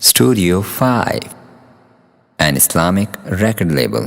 Studio 5, an Islamic record label.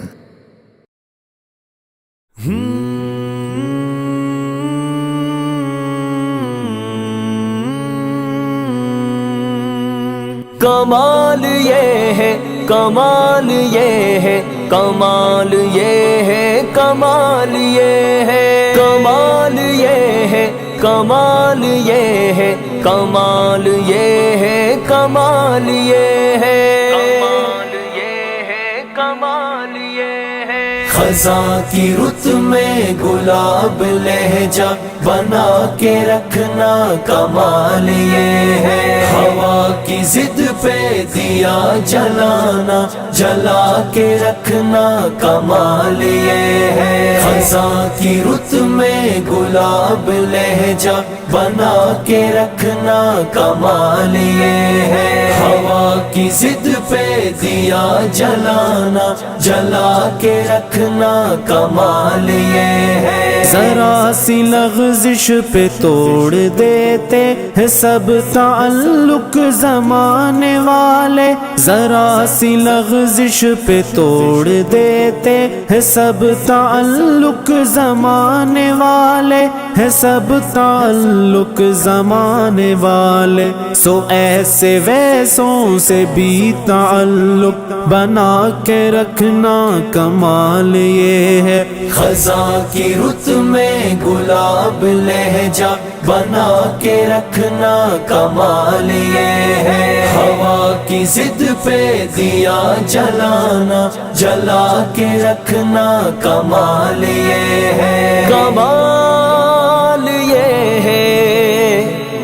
کمال یہ ہے، کمال یہ ہے، کمال یہ ہے، کمال یہ ہے، کمال یہ ہے، کمال یہ ہے، کمال یہ ہے، کمال یہ ہے، کمال یہ ہے، کمال یہ ہے۔ خزاں کی رت میں گلاب لہجہ بنا کے رکھنا کمال یہ ہے، ہوا کی ضد پہ دیا جلانا جلا کے رکھنا کمال یہ ہے، خزاں کی رت میں گلاب لہجہ بنا کے رکھنا کمال یہ ہے، ہوا کی ضد پہ دیا جلانا جلا کے رکھنا کمال یہ ہے، ذرا سی لغزش پہ توڑ دیتے ہیں سب تعلق زمانے والے، ذرا سی لغزش پہ توڑ دیتے ہیں سب تعلق زمانے والے، ہے سب تعلق زمانے والے، سو ایسے ویسوں سے بھی تعلق بنا کے رکھنا کمال یہ ہے، خزاں کی رت میں گلاب لہجہ بنا کے رکھنا کمال یہ ہے، ہوا کی ضد پہ دیا جلانا جلا کے رکھنا کمال یہ ہے، کمال یہ ہے،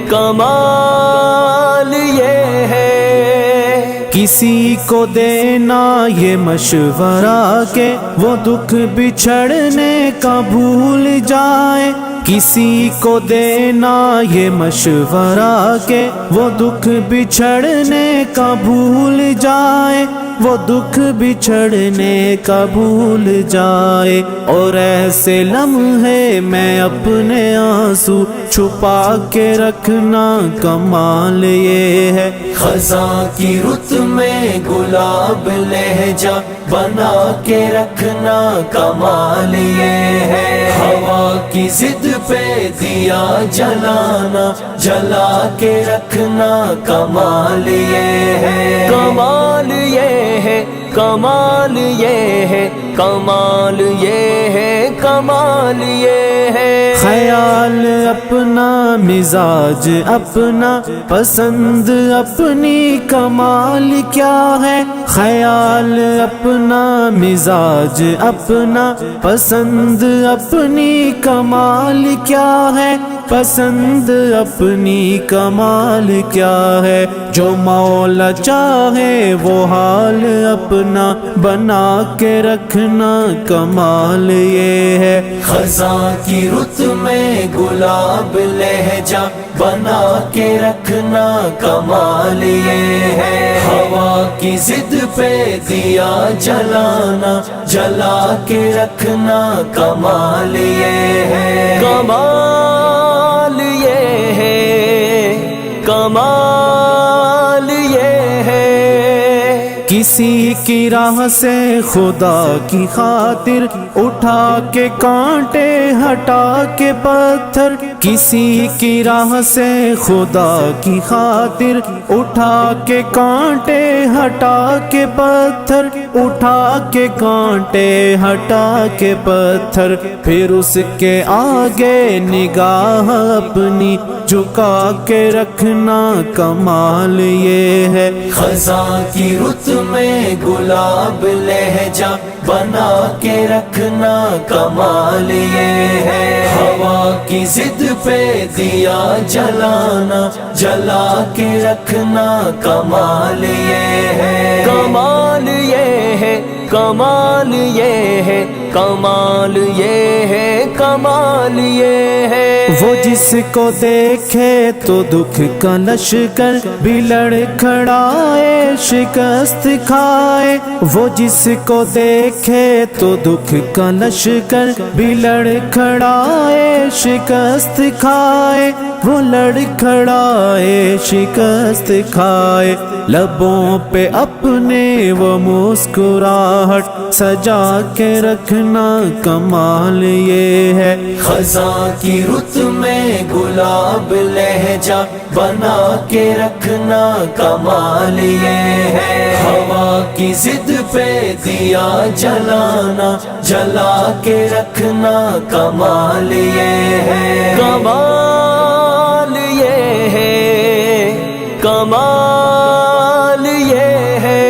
کمال یہ ہے، کسی کو دینا یہ مشورہ کہ وہ دکھ بچھڑنے کا بھول جائے، کسی کو دینا یہ مشورہ کہ وہ دکھ بچھڑنے کا بھول جائے، وہ دکھ بچھڑنے کا بھول جائے، اور ایسے لمحے میں اپنے آنسو چھپا کے رکھنا کمال یہ ہے، خزاں کی رت میں گلاب لہجہ بنا کے رکھنا کمال یہ ہے، ہوا کی ضد پہ دیا جلانا جلا کے رکھنا کمال یہ ہے، کمال یہ ہے، کمال یہ ہے، کمال یہ ہے، کمال یہ ہے، خیال اپنا مزاج اپنا پسند اپنی کمال کیا ہے، خیال اپنا مزاج اپنا پسند اپنی کمال کیا ہے، پسند اپنی کمال کیا ہے، جو مولا چاہے وہ حال اپنا بنا کے رکھنا کمال یہ ہے، خزاں کی رت میں گلاب لہجہ بنا کے رکھنا کمال یہ ہے، ہوا کی ضد پہ دیا جلانا جلا کے رکھنا کمال یہ ہے، کمال یہ ہے، کمال یہ ہے، کسی کی راہ سے خدا کی خاطر اٹھا کے کانٹے ہٹا کے پتھر، کسی کی راہ سے خدا کی خاطر اٹھا کے کانٹے ہٹا کے پتھر، اٹھا کے کانٹے ہٹا کے پتھر، پھر اس کے آگے نگاہ اپنی جھکا کے رکھنا کمال یہ ہے، خزاں کی رت میں گلاب لہجہ بنا کے رکھنا کمال یہ ہے، ہوا کی ضد پہ دیا جلانا جلا کے رکھنا کمال یہ ہے، کمال یہ ہے، کمال یہ ہے، کمال یہ ہے، کمال یہ ہے۔ وہ جس کو دیکھے تو دکھ کا لشکر بھی لڑکھڑائے شکست کھائے، وہ جس کو دیکھے تو دکھ کا لشکر بھی لڑکھڑائے شکست کھائے، وہ لڑکھڑائے شکست کھائے۔ لبوں پہ اپنے وہ مسکراہٹ سجا کے رکھنا کمال یہ ہے، خزاں کی رت میں گلاب لہجہ بنا کے رکھنا کمال یہ ہے، ہوا کی ضد پہ دیا جلانا جلا کے رکھنا کمال یہ ہے، کمال یہ ہے، کمال یہ ہے۔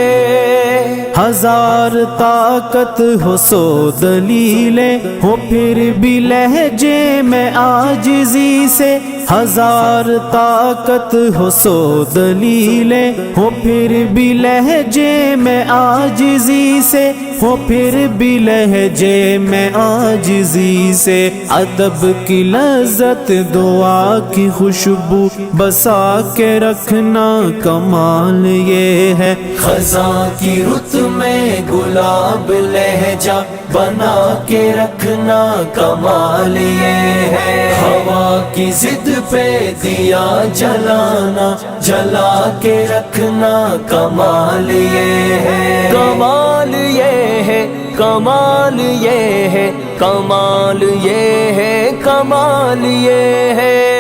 ہزار طاقت ہو سو دلیلیں ہو پھر بھی لہجے میں عاجزی سے، ہزار طاقت ہو سو دلیلیں ہو پھر بھی لہجے میں عاجزی سے، ہو پھر بھی لہجے میں عاجزی سے۔ ادب کی لذت دعا کی خوشبو بسا کے رکھنا کمال یہ ہے، خزاں کی رت میں گلاب لہجہ بنا کے رکھنا کمال یہ ہے، ہوا کی ضد پہ دیا جلانا جلا کے رکھنا کمال یہ ہے، کمال یہ ہے، کمال یہ ہے، کمال یہ ہے، کمال یہ ہے۔